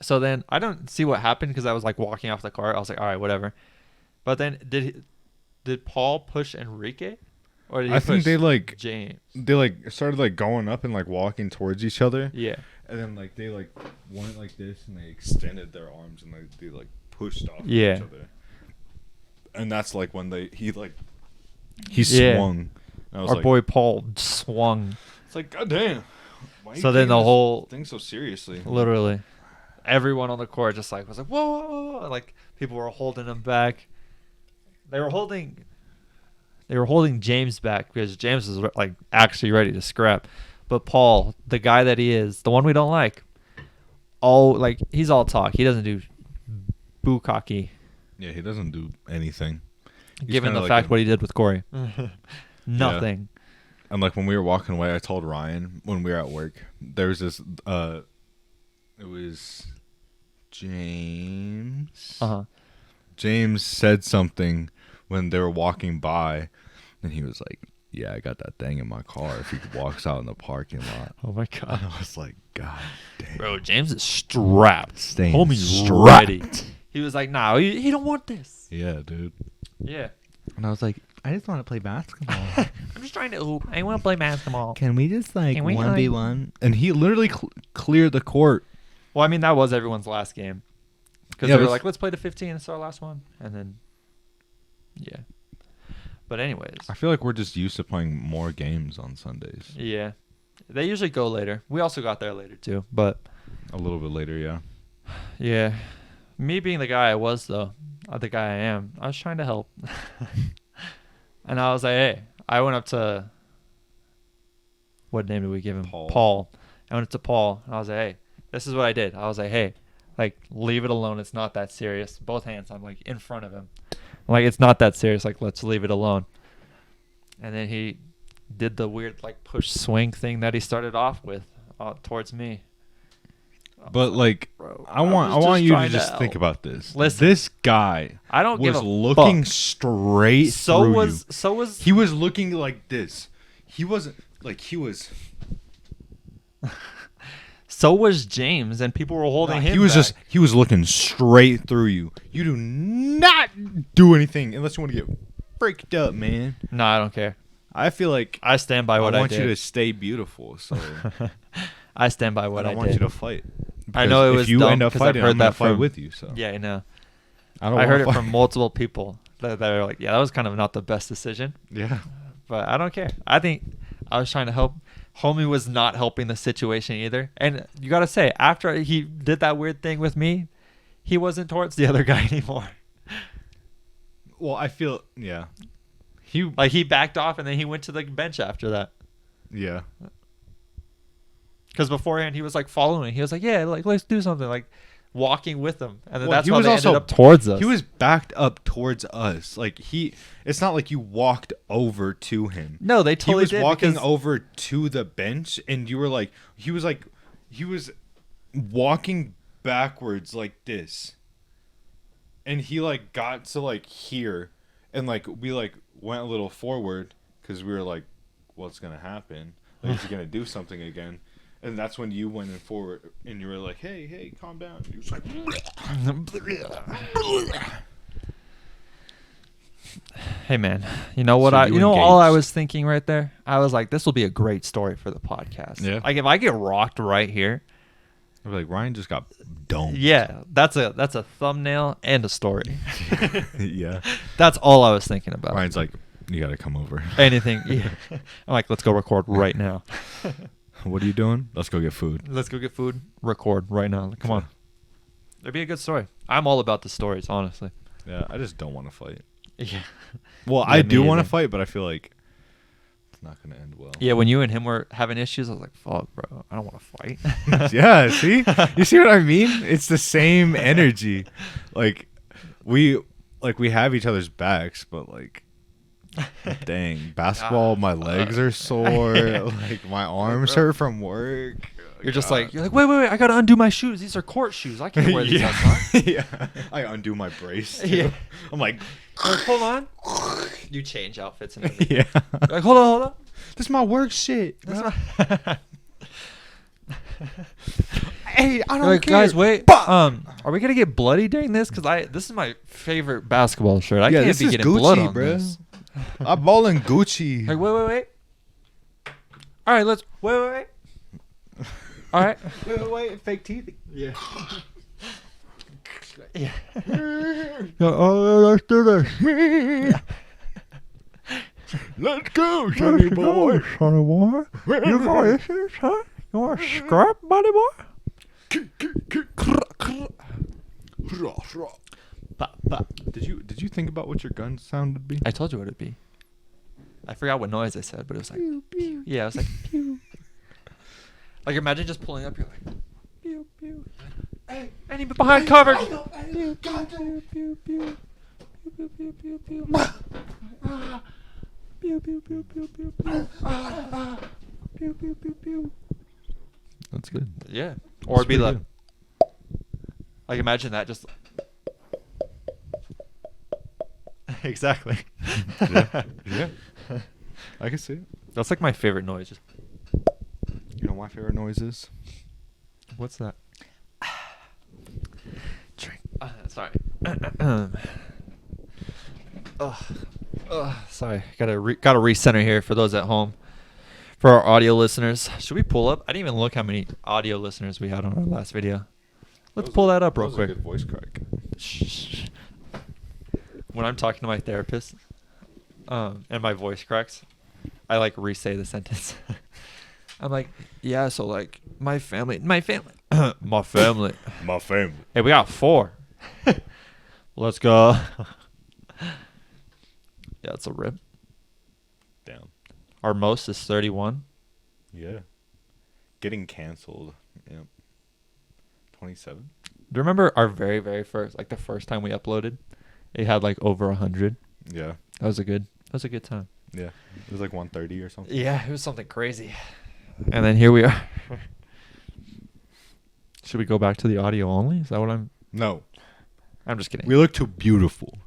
So then I don't see what happened because I was like walking off the cart. I was like, all right, whatever. But then did Paul push Enrique? Or did he push James? They like started like going up and like walking towards each other. Yeah. And then like they like went like this and they extended their arms and they like pushed off each other. And that's like when he swung. Our boy Paul swung. It's like, God damn. So then the whole thing so seriously. Literally. Everyone on the court just like was like, whoa, whoa, whoa. Like people were holding him back. They were holding James back because James was like actually ready to scrap. But Paul, the guy that he is, the one we don't like, he's all talk. He doesn't do bukkake. Yeah, he doesn't do anything. Given the fact what he did with Corey. Nothing. Yeah. And like when we were walking away, I told Ryan when we were at work, there was this it was James. James said something when they were walking by, and he was like, "Yeah, I got that thing in my car if he walks out in the parking lot." Oh my God. And I was like, God damn. Bro, James is strapped. Homie's ready. He was like, "No, he don't want this." Yeah, dude. Yeah. And I was like, I just want to play basketball. I'm just trying to hoop. I want to play basketball. Can we just like 1v1? And he literally cleared the court. Well, I mean, that was everyone's last game. Because they were like, let's play to 15. It's our last one. And then, yeah. But anyways. I feel like we're just used to playing more games on Sundays. Yeah. They usually go later. We also got there later, too. But a little bit later, yeah. Yeah. Me being the guy I was, though, the guy I am, I was trying to help. And I was like, hey, I went up to, what name did we give him? Paul. I went up to Paul, and I was like, hey, this is what I did. I was like, hey, Like, leave it alone. It's not that serious. Both hands. I'm like in front of him. I'm like, it's not that serious. Like, let's leave it alone. And then he did the weird like push swing thing that he started off with towards me. But like, Bro, I want you to just think about this. Listen, this guy I don't was give a looking fuck. straight through you. So was He was looking like this. He wasn't like he was. So was James, and people were holding him. He was looking straight through you. You do not do anything unless you want to get freaked up, man. No, I don't care. I feel like I stand by what I did. I want you to stay beautiful. So I stand by what I did. I don't want you to fight. I know it was if you dumb end up fighting, I've heard I'm gonna that fight from, with you. So yeah, I know. I heard it from multiple people that are like, yeah, that was kind of not the best decision. Yeah, but I don't care. I think I was trying to help. Homie was not helping the situation either. And you got to say, after he did that weird thing with me, he wasn't towards the other guy anymore. Well, I feel, yeah. He backed off and then he went to the bench after that. Yeah. Because beforehand he was like following. He was like, yeah, like let's do something. Like walking with him. And then well, that's how they ended up towards us. He was backed up towards us. Like it's not like you walked over to him. No, they totally did. He was walking over to the bench and you were like, he was walking backwards like this. And he like got to like here and like we like went a little forward because we were like, what's going to happen? Like he's going to do something again. And that's when you went in forward and you were like, hey, calm down. He was like, hey man, you know what all I was thinking right there? I was like, this will be a great story for the podcast. Yeah. Like if I get rocked right here, I'd be like, Ryan just got domed. Yeah, that's a thumbnail and a story. Yeah. That's all I was thinking about. Ryan's like, you got to come over. Anything. Yeah. I'm like, let's go record right now. What are you doing? Let's go get food. Let's go get food. Record right now. Come on. It'd be a good story. I'm all about the stories, honestly. Yeah, I just don't want to fight. Yeah. Well, I do want to fight, but I feel like it's not going to end well. Yeah, when you and him were having issues, I was like, fuck, bro. I don't want to fight. Yeah, see? You see what I mean? It's the same energy. Like, we have each other's backs, but like, dang, basketball, my legs are sore. Like, my arms hurt from work. You're just like, wait, I gotta undo my shoes. These are court shoes. I can't wear these outside. Yeah, I undo my brace too. Yeah. I'm like, hold on. You change outfits and everything. Yeah. Like, hold on. This is my work shit. Hey, I don't care. Guys, wait. Are we gonna get bloody during this? Because this is my favorite basketball shirt. I can't be getting Gucci, blood on bro. This. I'm balling Gucci. Like, wait. All right, let's wait. All right. Wait. Fake teeth. Yeah. Yeah. Oh, let's do this. Let's go, Sonny boy. Sonny boy. You got issues, huh? You want to scrap, buddy boy? Did you think about what your gun sound would be? I told you what it'd be. I forgot what noise I said, but it was like pew, pew. Yeah, it was like pew. Like imagine just pulling up, you're like pew pew. Hey, any behind cover. Pew pew pew pew pew. Pew pew pew pew. Pew pew pew pew pew pew. Pew pew pew pew. That's good. Yeah. Or it'd be like imagine that just exactly. Yeah. I can see it. That's like my favorite noise. Just you know my favorite noise is? What's that? Drink. Sorry. Sorry. Gotta recenter here for those at home. For our audio listeners, should we pull up? I didn't even look how many audio listeners we had on our last video. Let's pull that up real quick. A good voice crack. Shh. When I'm talking to my therapist, and my voice cracks, I like re-say the sentence. I'm like, yeah, so like my family. My family. Hey, we got 4. Let's go. Yeah, it's a rip. Damn. Our most is 31. Yeah. Getting canceled. Yeah. 27. you remember our very, very first, like the first time we uploaded? It had like over 100. Yeah. That was a good time. Yeah. It was like 130 or something. Yeah, it was something crazy. And then here we are. Should we go back to the audio only? Is that what I'm... No. I'm just kidding. We look too beautiful.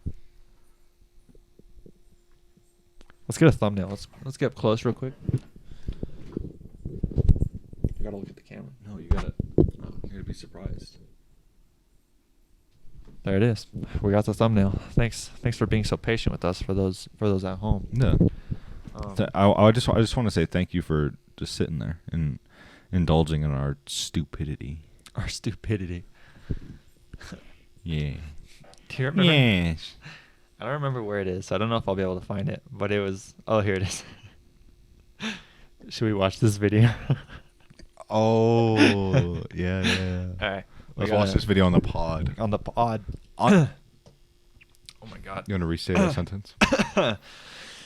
Let's get a thumbnail. Let's get up close real quick. You gotta look at the camera. No, you're gonna be surprised. There it is. We got the thumbnail. Thanks for being so patient with us for those at home. Yeah. I just want to say thank you for just sitting there and indulging in our stupidity. Our stupidity. Yeah. Do you remember? Yes. I don't remember where it is, so I don't know if I'll be able to find it. But it was... Oh, here it is. Should we watch this video? Oh, yeah. All right. Let's watch this video on the pod. On the pod. On. Oh, my God. You want to restate that sentence?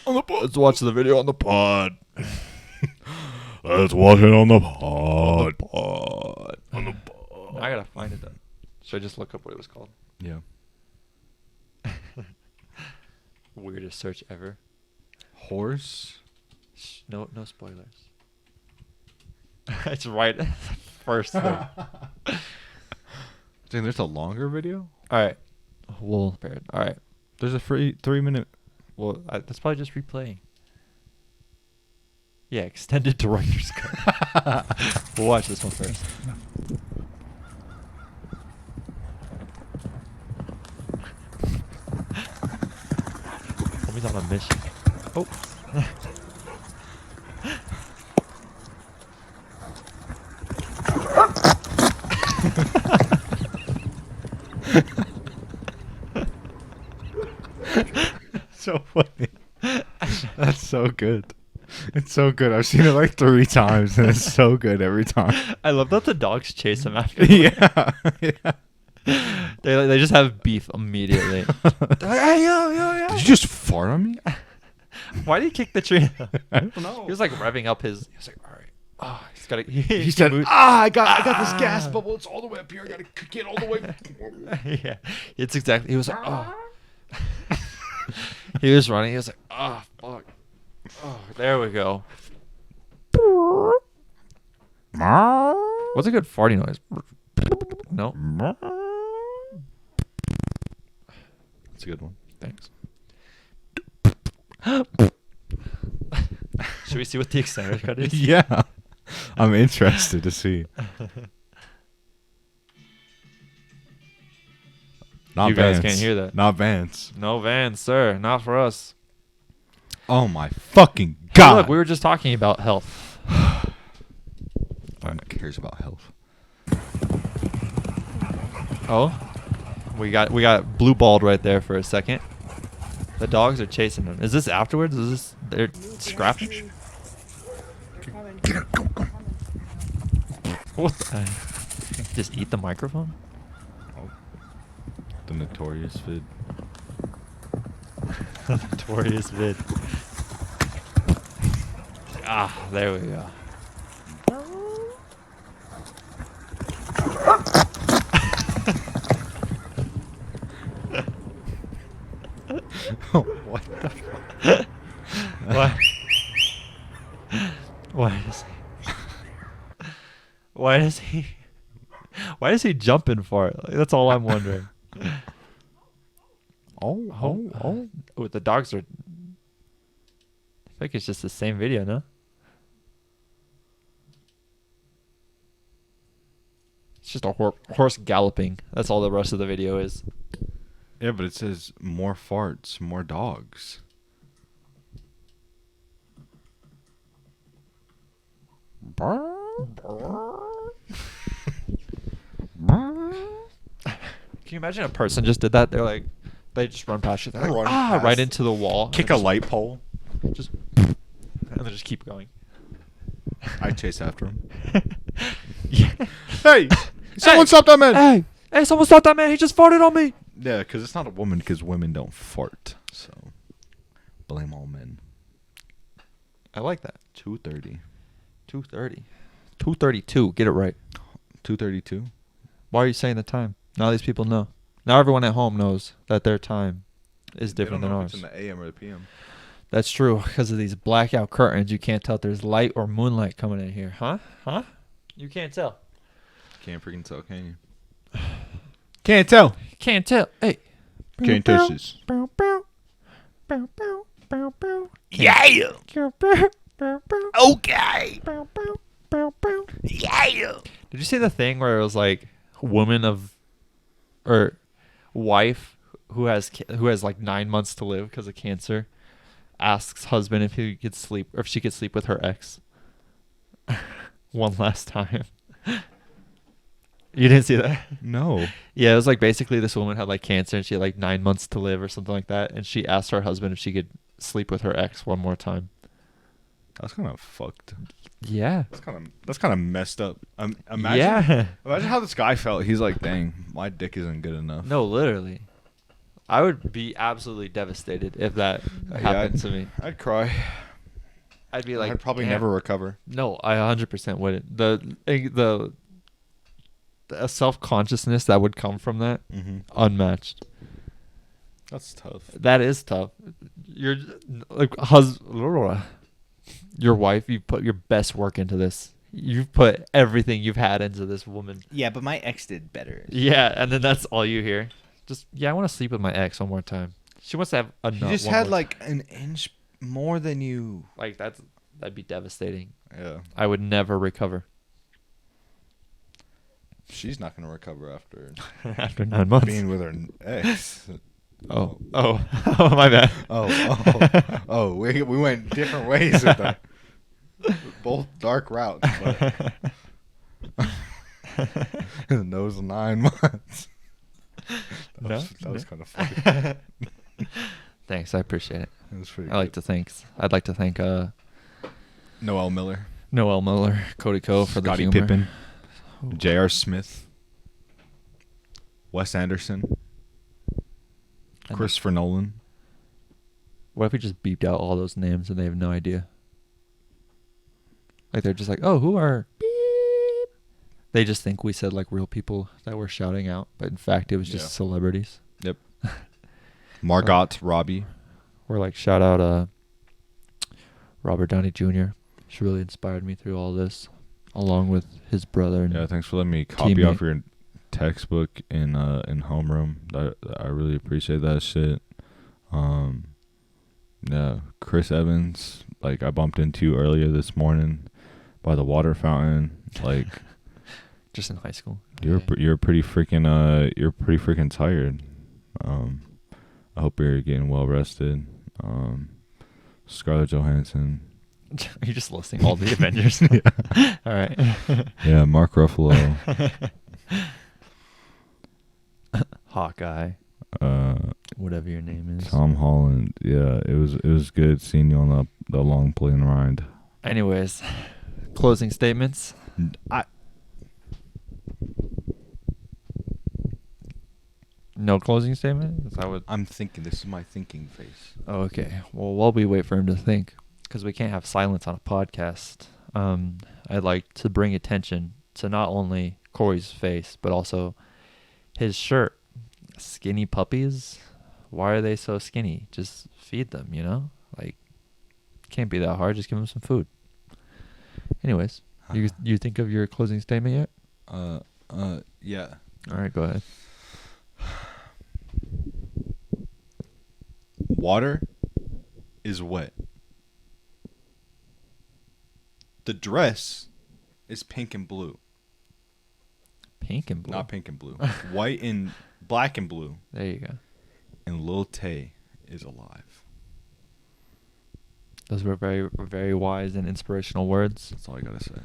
On the pod. Let's watch the video on the pod. Let's watch it on the pod. On the pod. I gotta find it, though. Should I just look up what it was called? Yeah. Weirdest search ever. Horse? No spoilers. It's right first thing. Dang, there's a longer video? All right. All right. There's a free 3-minute. Well, that's probably just replaying. Yeah, extended director's cut. We'll watch this one first. Homie's on a mission. Oh. So funny. That's so good. It's so good. I've seen it like 3 times, and it's so good every time. I love that the dogs chase him after. Yeah. They just have beef immediately. Hey, yo. Did you just fart on me? Why did he kick the tree? I don't know. He was like revving up his. He was like, all right. Oh, he's got to. He said, I got this gas bubble. It's all the way up here. I got to kick it all the way. Yeah, it's exactly. He was like, oh. He was running. He was like, oh, fuck. Oh, there we go. What's a good farting noise? No. That's a good one. Thanks. Should we see what the extended cut is? Yeah. I'm interested to see. Not you Vance. guys can't hear that. Not Vance. No Vans, sir. Not for us. Oh my fucking Hey, god! look, we were just talking about health. No one cares about health. Oh, we got blue balled right there for a second. The dogs are chasing him. Is this afterwards? Is this they're scrapping? What the? Just eat the microphone? Oh. The notorious vid. Notorious vid. Ah, there we go. Oh, what the fuck? Why? Why is he jumping for it? Like, that's all I'm wondering. Oh. Oh, the dogs are. I feel like it's just the same video, no? It's just a horse galloping. That's all the rest of the video is. Yeah, but it says more farts, more dogs. Can you imagine a person just did that? They're like, they just run past you. They're like, right into the wall. Kick a light pole. Just, and they just keep going. I chase after him. Yeah. Hey! Someone stop that man! Hey, someone stop that man. He just farted on me. Yeah, because it's not a woman, because women don't fart. So, blame all men. I like that. 2:30. 2:30. 2:32. Get it right. 2:32? Why are you saying the time? Now these people know. Now everyone at home knows that their time is different than ours. It's in the AM or the PM. That's true. Because of these blackout curtains, you can't tell if there's light or moonlight coming in here. Huh? You can't tell. Can't freaking tell, can you? Can't tell. Can't tell. Hey. Can't touch this. Yeah. Okay. Yeah. Did you see the thing where it was like woman or wife who has like 9 months to live because of cancer asks husband if he could sleep or if she could sleep with her ex one last time? You didn't see that? No. Yeah, it was like basically this woman had like cancer and she had like 9 months to live or something like that, and she asked her husband if she could sleep with her ex one more time. That's kind of fucked. Yeah. That's kind of messed up. Imagine how this guy felt. He's like, dang, my dick isn't good enough. No, literally. I would be absolutely devastated if that happened to me. I'd cry. I'd be like, I'd probably never recover. No, I 100% wouldn't. The self-consciousness that would come from that, unmatched. That's tough. That is tough. You're like your wife, you put your best work into this. You've put everything you've had into this woman. Yeah, but my ex did better. Yeah, and then that's all you hear. Just, I want to sleep with my ex one more time. She wants to have a nut. You just had like an inch more than you. Like, that'd be devastating. Yeah. I would never recover. She's not going to recover after after 9 months being with her ex. Oh, my bad. We went different ways with that. Both dark routes. But those 9 months. That was kind of funny. Thanks, I appreciate it. It was pretty. I'd like to thank Noel Miller, Cody Ko for Scottie the humor. Pippen, J.R. Smith, Wes Anderson, Christopher Nolan. What if we just beeped out all those names and they have no idea? Like, they're just like, oh, who are beep? They just think we said like real people that we're shouting out, but in fact it was just celebrities. Yep. Margot Robbie. Or like, shout out Robert Downey Jr. She really inspired me through all this, along with his brother. And thanks for letting me copy off your textbook in homeroom. I really appreciate that shit. Chris Evans, like, I bumped into earlier this morning by the water fountain. Like, just in high school. You're pretty freaking tired. I hope you're getting well rested. Scarlett Johansson. You're just listing all the Avengers. Yeah. All right. Yeah, Mark Ruffalo. Hawkeye. Whatever your name is. Tom Holland. Yeah, it was good seeing you on the long plane ride. Anyways, closing statements. No closing statement? Is that what I'm thinking? This is my thinking face. Oh, okay. Well, while we wait for him to think, because we can't have silence on a podcast, I'd like to bring attention to not only Corey's face, but also his shirt. Skinny puppies? Why are they so skinny? Just feed them, you know? Like, can't be that hard. Just give them some food. Anyways, you think of your closing statement yet? Yeah. All right, go ahead. Water is wet. The dress is pink and blue. Pink and blue? Not pink and blue. White and black and blue. There you go. And Lil Tay is alive. Those were very, very wise and inspirational words. That's all I gotta say.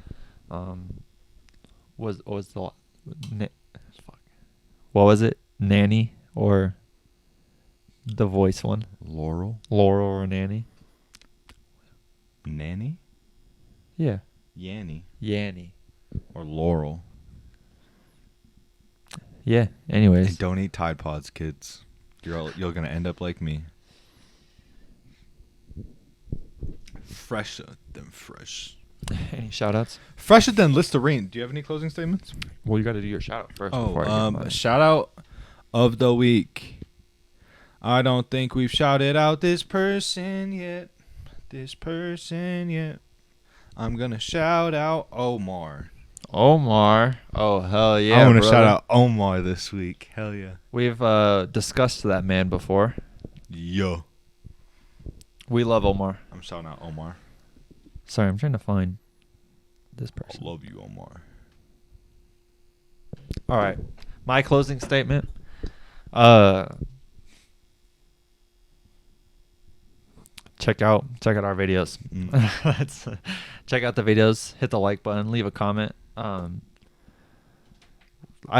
What was it? Nanny or the voice one? Laurel or Nanny? Nanny? Yeah. Yanny. Or Laurel. Yeah. Anyways. And don't eat Tide Pods, kids. You're gonna end up like me. Fresh. Any shout outs? Fresher than Listerine. Do you have any closing statements? Well, you got to do your shout out first. before I give mine. Shout out of the week. I don't think we've shouted out this person yet. I'm gonna shout out Omar. Omar. Oh, hell yeah. I want to brother. shout out Omar this week. Hell yeah. We've discussed that man before. Yo. We love Omar. I'm shouting out Omar. Sorry, I'm trying to find this person. I love you, Omar. All right. My closing statement. Check out our videos. Let's check out the videos. Hit the like button. Leave a comment. I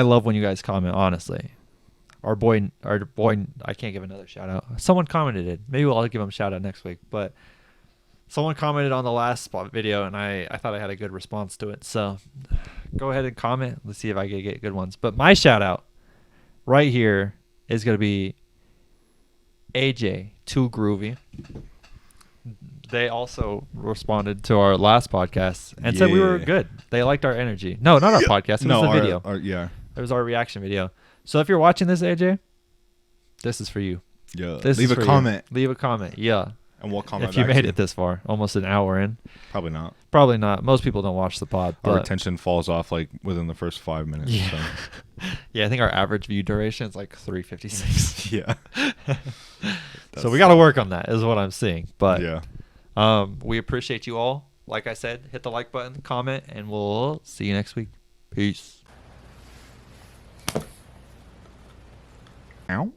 love when you guys comment. Honestly, our boy. I can't give another shout out. Someone commented it. Maybe I'll give him a shout out next week. But someone commented on the last spot video, and I thought I had a good response to it. So go ahead and comment. Let's see if I can get good ones. But my shout out right here is gonna be AJ Too Groovy. They also responded to our last podcast and said we were good. They liked our energy. No, not our podcast. It was the video. Yeah. It was our reaction video. So if you're watching this, AJ, this is for you. Yeah. This Leave is a for comment. you. Leave a comment. Yeah. And we'll comment If you back made to it this far, almost an hour in. Probably not. Probably not. Most people don't watch the pod. Our But attention falls off like within the first 5 minutes. Yeah. So. Yeah, I think our average view duration is like 356. Yeah. So we got to work on that is what I'm seeing. But yeah. we appreciate you all. Like I said, hit the like button, comment, and we'll see you next week. Peace. Ow.